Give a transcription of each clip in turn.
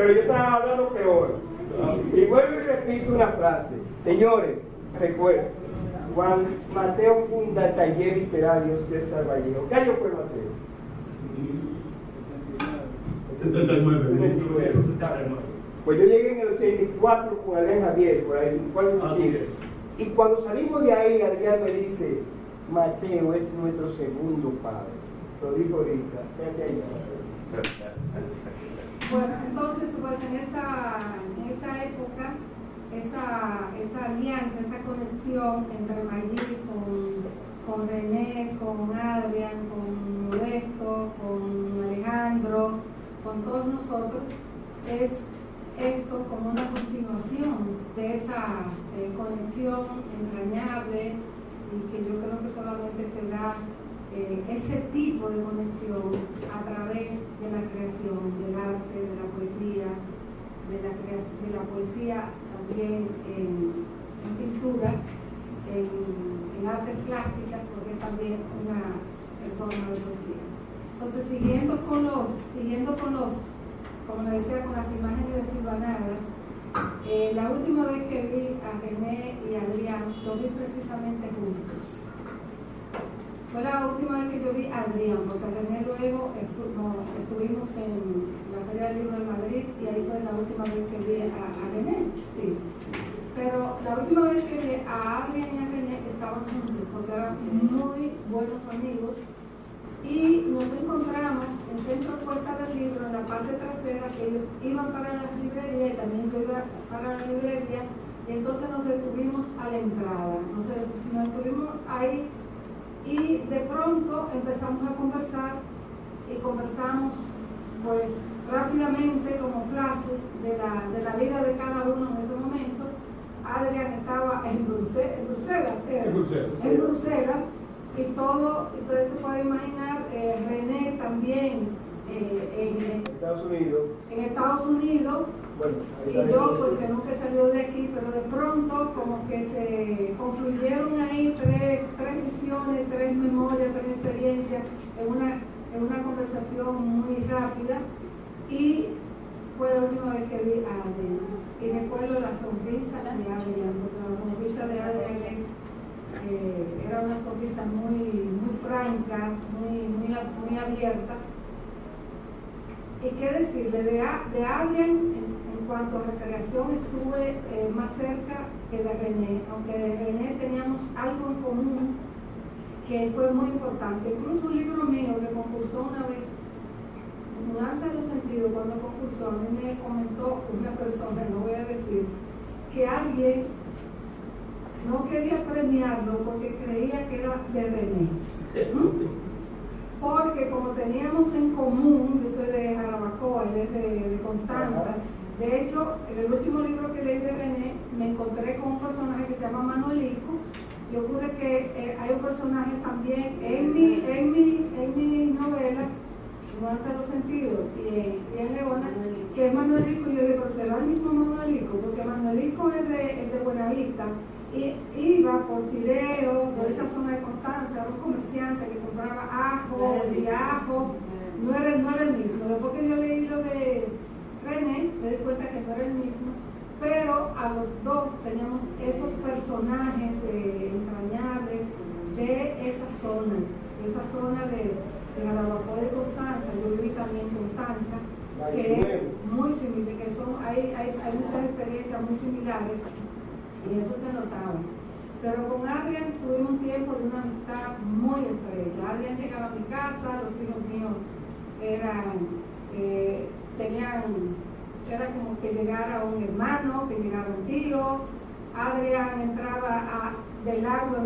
pero yo estaba hablando peor. Y vuelvo y repito una frase. Señores, recuerden, Juan Mateo funda el taller literario César Vallejo. ¿Qué año fue Mateo? 79. Pues yo llegué en el 84 con Adrián Javier, por ahí, y cuando salimos de ahí, Adrián me dice, Mateo es nuestro segundo padre. Lo dijo ahorita. Bueno, entonces, pues en esa época, esa alianza, esa conexión entre Mayri con René, con Adrián, con Modesto, con Alejandro, con todos nosotros, es esto como una continuación de esa conexión entrañable, y que yo creo que solamente se da ese tipo de conexión a través de la creación, del arte, de la poesía, de la poesía también en pintura, en artes plásticas, porque es también una forma de poesía. Entonces, siguiendo con los, como les decía, con las imágenes de Silvanara, la última vez que vi a René y a Adrián, lo vi precisamente juntos. Fue la última vez que yo vi a Adrián, porque a René luego estuvimos en la Feria del Libro de Madrid, y ahí fue la última vez que vi a René, sí. Pero la última vez que vi a Adrián y a René estaban juntos, porque eran muy buenos amigos, y nos encontramos en Centro Puerta del Libro, en la parte trasera, que ellos iban para la librería y también yo iba para la librería, y entonces nos detuvimos a la entrada, nos detuvimos ahí, y de pronto empezamos a conversar, y conversamos pues rápidamente, como flashes de la vida de cada uno en ese momento. Adrián estaba en Bruselas, y todo, entonces se puede imaginar, René también en Estados Unidos, bueno, y yo pues que nunca he salido de aquí, pero de pronto como que se confluyeron ahí tres visiones, tres memorias, tres experiencias en una conversación muy rápida, y fue la última vez que vi a Adrián, y recuerdo la sonrisa de Adrián, porque la sonrisa de Adrián era una sonrisa muy franca, muy abierta. Y qué decirle, de Adrián en cuanto a recreación estuve más cerca que de René, aunque de René teníamos algo en común que fue muy importante. Incluso un libro mío que concursó una vez, Mudanza de los Sentidos, cuando concursó, a mí me comentó una persona, no voy a decir, que alguien no quería premiarlo porque creía que era de René. Porque como teníamos en común, yo soy de Jarabacoa, él es de Constanza. De hecho, en el último libro que leí de René, me encontré con un personaje que se llama Manuelico, y ocurre que hay un personaje también en mi novela, Mudanza de los Sentidos, y en Leona, que es Manuelico. Y yo digo, ¿será el mismo Manuelico? Porque Manuelico es de Buenavista, y iba por Pireo, por esa zona de Constanza, era un comerciante que compraba ajo, no era el mismo. Después que yo leí lo de René, me di cuenta que no era el mismo, pero a los dos teníamos esos personajes entrañables de esa zona de Jarabacoa de Constanza. Yo viví también en Constanza, que es muy similar, que hay muchas experiencias muy similares, y eso se notaba. Pero con Adrián tuvimos un tiempo de una amistad muy estrecha. Adrián llegaba a mi casa, los hijos míos era como que llegara un hermano, que llegara un tío. Adrián entraba del lado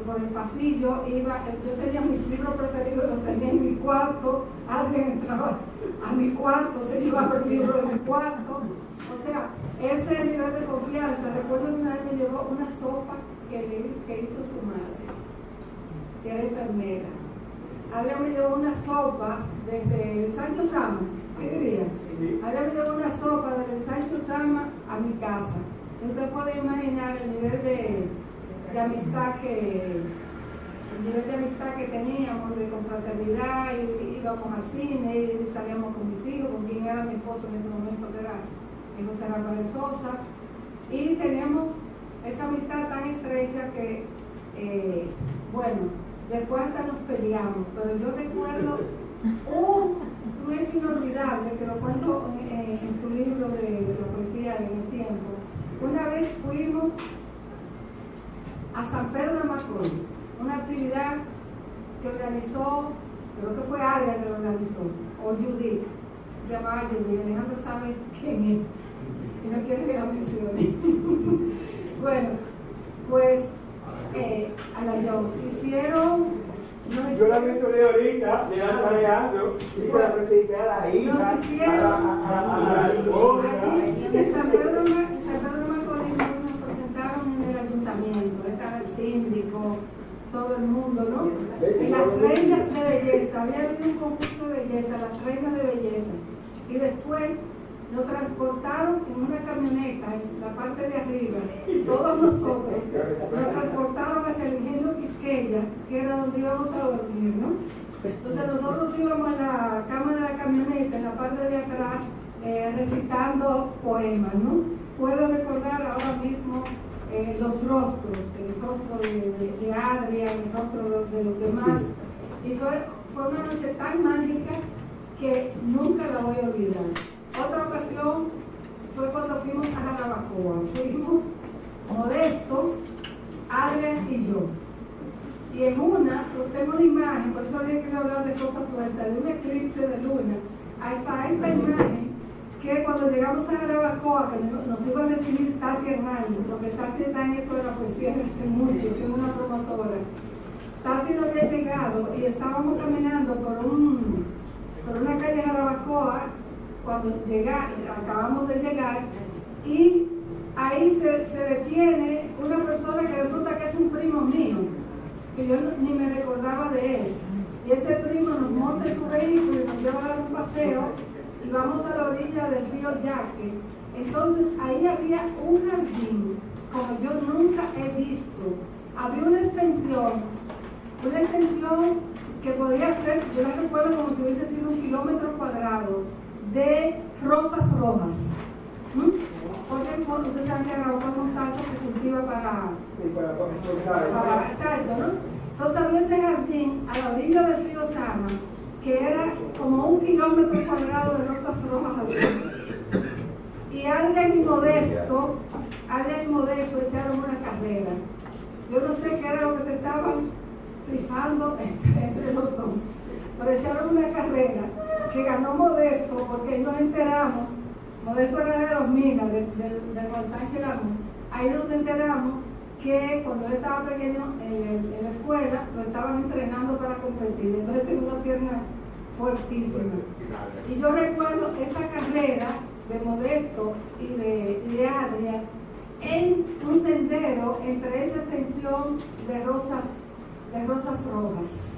por el pasillo, yo tenía mis libros preferidos, los tenía en mi cuarto. Adrián entraba a mi cuarto, se llevaba el libro de mi cuarto. O sea, ese nivel de confianza. Recuerdo que una vez me llevó una sopa que hizo su madre, que era enfermera. Adrián me llevó una sopa desde Sancho Sama, ¿qué diría? Adrián me llevó una sopa desde Sancho Sama a mi casa. Usted puede imaginar el nivel de amistad que el nivel de amistad que teníamos, de confraternidad, y íbamos al cine, y salíamos con mis hijos, con quien era mi esposo en ese momento, que era José Rafael Sosa, y teníamos esa amistad tan estrecha que, bueno, después hasta nos peleamos, pero yo recuerdo un hecho inolvidable que lo cuento en tu libro de la poesía de mi tiempo. Una vez fuimos a San Pedro de Macorís, una actividad que organizó, creo que fue Adria que lo organizó, o Judith, llamada Judith. Alejandro sabe quién es y no quiere que la mencione. Bueno, pues a la hicieron. Yo la mencioné ahorita, de Alejandro, y se la presenté a la hija, a la esposa. En San Pedro de Macorís nos presentaron en el ayuntamiento, estaba el síndico, todo el mundo, ¿no? En las reinas de belleza, había habido un concurso de belleza, las reinas de belleza, y después lo transportaron en una camioneta en la parte de arriba, todos nosotros lo transportaron hacia el ingenio Quisqueya, que era donde íbamos a dormir, ¿no? Entonces nosotros íbamos en la cama de la camioneta, en la parte de atrás, recitando poemas, ¿no? Puedo recordar ahora mismo los rostros, el rostro de Adria, el rostro de los demás, y fue una noche tan mágica que nunca la voy a olvidar. Otra ocasión fue cuando fuimos a Jarabacoa. Fuimos Modesto, Adrián y yo. Y en tengo una imagen, por eso había que hablar de cosas sueltas, de un eclipse de luna. Ahí está esta imagen, que cuando llegamos a Jarabacoa, que nos iba a recibir Tati Hernández, porque Tati está en esto de la poesía desde hace mucho, es una promotora. Tati no había llegado y estábamos caminando por una calle de Jarabacoa, cuando acabamos de llegar, y ahí se detiene una persona que resulta que es un primo mío, que yo ni me recordaba de él, y ese primo nos monta en su vehículo y nos lleva a dar un paseo, y vamos a la orilla del río Yaque. Entonces ahí había un jardín como yo nunca he visto. Había una extensión que podía ser, yo la recuerdo como si hubiese sido 1 kilómetro cuadrado de rosas rojas. Porque ustedes saben que la mostaza se cultiva para exacto, ¿no? Entonces había ese jardín a la orilla del río Sama, que era como 1 kilómetro cuadrado de rosas rojas así. Y Adrián y Modesto echaron una carrera. Yo no sé qué era lo que se estaban rifando entre los dos, pero echaron una carrera que ganó Modesto, porque nos enteramos, Modesto era de los Minas, del Juan Sánchez Lamón. Ahí nos enteramos que cuando él estaba pequeño en la escuela lo estaban entrenando para competir, entonces tenía una pierna fuertísima. Y yo recuerdo esa carrera de Modesto y de Adria en un sendero entre esa extensión de rosas rojas.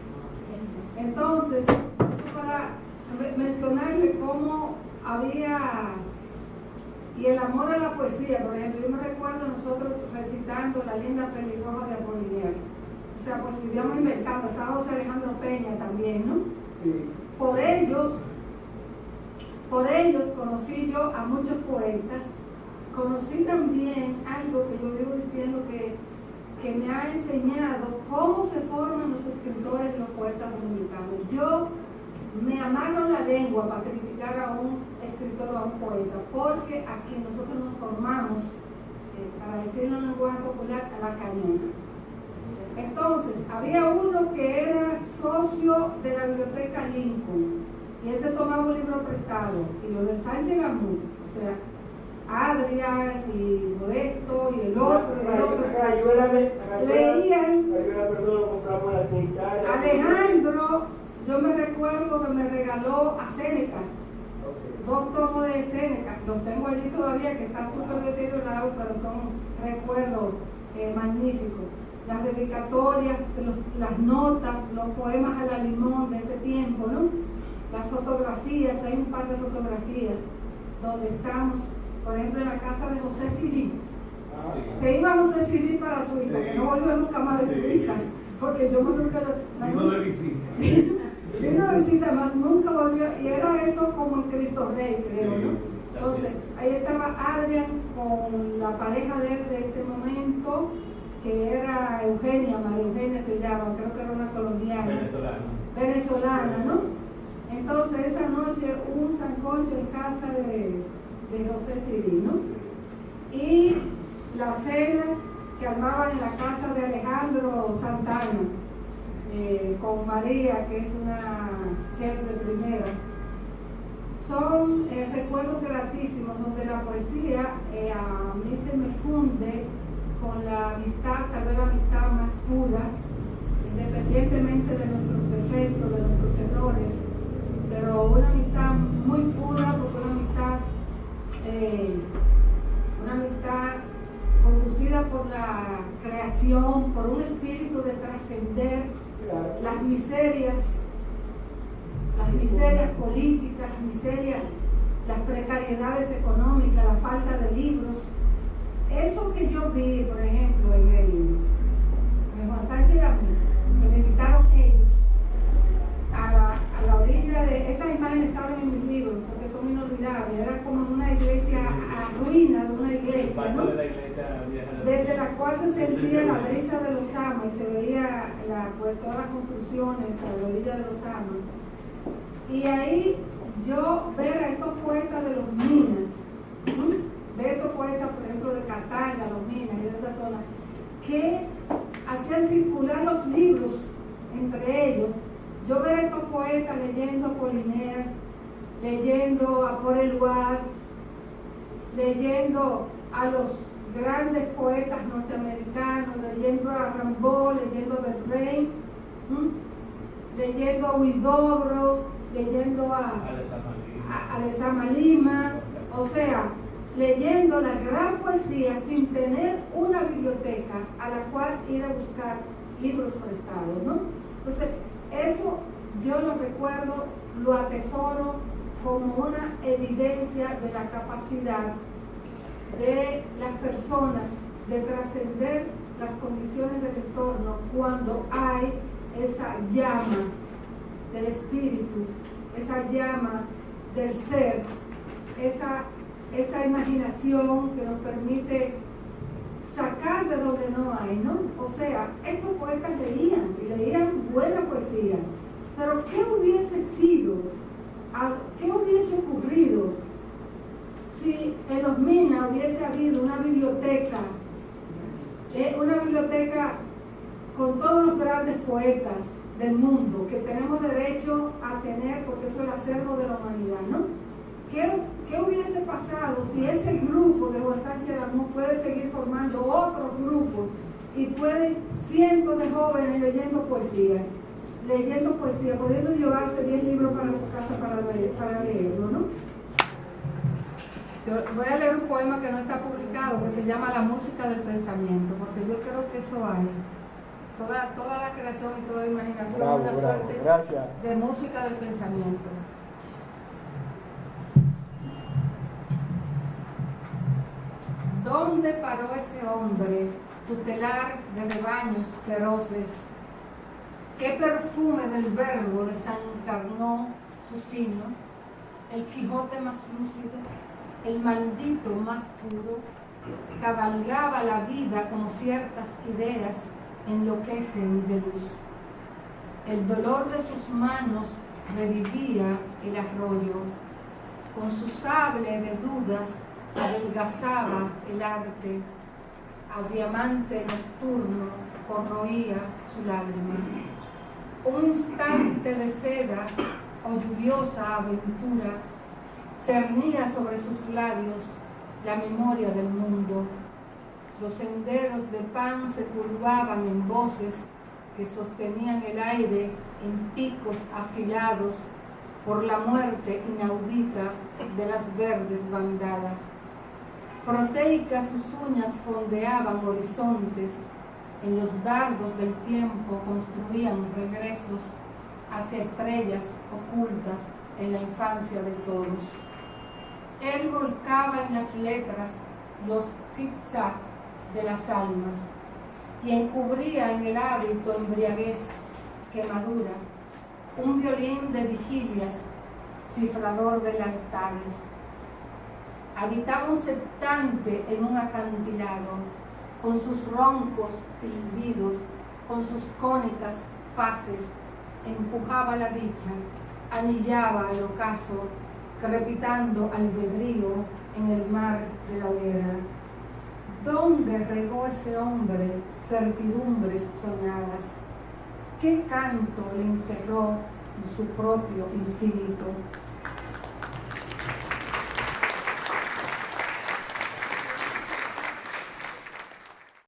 Entonces, eso para mencionarle cómo había, y el amor a la poesía. Por ejemplo, yo me recuerdo nosotros recitando La linda pelirroja de Apollinario. O sea, pues íbamos inventando, estaba José Alejandro Peña también, ¿no? Sí. Por ellos conocí yo a muchos poetas. Conocí también algo que yo vivo diciendo que me ha enseñado cómo se forman los escritores y los poetas dominicanos. Yo me amarro la lengua para criticar a un escritor o a un poeta, porque aquí nosotros nos formamos, para decirlo en lenguaje popular, a la cañona. Entonces, había uno que era socio de la biblioteca Lincoln, y ese tomaba un libro prestado, y lo del Sánchez Lamón, o sea, Adrián y Modesto y el otro, leían. Alejandro, yo me recuerdo que me regaló a Séneca, 2 tomos de Séneca, los tengo allí todavía, que está súper deteriorado, pero son recuerdos magníficos. Las dedicatorias, las notas, los poemas a la limón de ese tiempo, ¿no? Las fotografías, hay un par de fotografías donde estamos, por ejemplo, en la casa de José Sirí. Se iba José Sirí para Suiza, que no volvió nunca más de Suiza. porque yo nunca vino de visita. Vino de visita, más nunca volvió, y era eso como el Cristo Rey, creo, ¿no? Entonces, ahí estaba Adrián con la pareja de él de ese momento, que era Eugenia, María Eugenia se llama, creo que era una colombiana. Venezolana, ¿no? Entonces, esa noche hubo un sancocho en casa de José Sirí, ¿no? Y la cena que armaban en la casa de Alejandro Santana, con María, que es una chef de primera, son recuerdos gratísimos donde la poesía a mí se me funde con la amistad, tal vez la amistad más pura, independientemente de nuestros defectos, de nuestros errores, pero una amistad muy pura, porque una amistad conducida por la creación, por un espíritu de trascender las miserias políticas, las precariedades económicas, la falta de libros. Eso que yo vi, por ejemplo, en Juan Sánchez que me invitaron ellos a la orilla de esas imágenes, salen en mis libros porque son inolvidables. Era como una iglesia a ruina de una iglesia, ¿no? Desde la cual se sentía la brisa de los Amas y se veía todas las construcciones a la orilla de los Amas. Y ahí yo ver a estos poetas de los Minas, ver a estos poetas, por ejemplo, de Catanga, los Minas y de esa zona, que hacían circular los libros entre ellos. Yo ver a estos poetas leyendo a Apollinaire, leyendo a Paul Eluard, leyendo a los grandes poetas norteamericanos, leyendo a Rimbaud, leyendo a Verlaine, leyendo a Huidobro, leyendo a Alezama Lima, o sea, leyendo la gran poesía sin tener una biblioteca a la cual ir a buscar libros prestados, ¿no? Entonces, eso yo lo recuerdo, lo atesoro como una evidencia de la capacidad de las personas de trascender las condiciones del entorno cuando hay esa llama del espíritu, esa llama del ser, esa imaginación que nos permite sacar de donde no hay, ¿no? O sea, estos poetas leían buena poesía, pero ¿qué hubiese sido? ¿Qué hubiese ocurrido si en los Minas hubiese habido una biblioteca con todos los grandes poetas del mundo que tenemos derecho a tener, porque eso es el acervo de la humanidad, ¿no? ¿Qué hubiese pasado si ese grupo de Juan Sánchez Lamus puede seguir formando otros grupos y pueden cientos de jóvenes leyendo poesía, pudiendo llevarse 10 libros para su casa para leerlo, ¿no? Yo voy a leer un poema que no está publicado, que se llama La música del pensamiento, porque yo creo que eso hay. Toda la creación y toda la imaginación, una suerte de música del pensamiento. ¿Dónde paró ese hombre, tutelar de rebaños feroces? ¿Qué perfume del verbo desencarnó su sino? El Quijote más lúcido, el maldito más puro, cabalgaba la vida como ciertas ideas enloquecen de luz. El dolor de sus manos revivía el arroyo, con su sable de dudas adelgazaba el arte, a diamante nocturno corroía su lágrima. Un instante de seda o lluviosa aventura cernía sobre sus labios la memoria del mundo. Los senderos de pan se curvaban en voces que sostenían el aire en picos afilados por la muerte inaudita de las verdes bandadas. Proteicas sus uñas fondeaban horizontes, en los dardos del tiempo construían regresos hacia estrellas ocultas en la infancia de todos. Él volcaba en las letras los zigzags de las almas, y encubría en el hábito embriaguez, quemaduras, un violín de vigilias, cifrador de altares. Habitaba un septante en un acantilado, con sus roncos silbidos, con sus cónicas fases, empujaba la dicha, anillaba el ocaso, crepitando albedrío en el mar de la hoguera. ¿Dónde regó ese hombre certidumbres soñadas? ¿Qué canto le encerró en su propio infinito?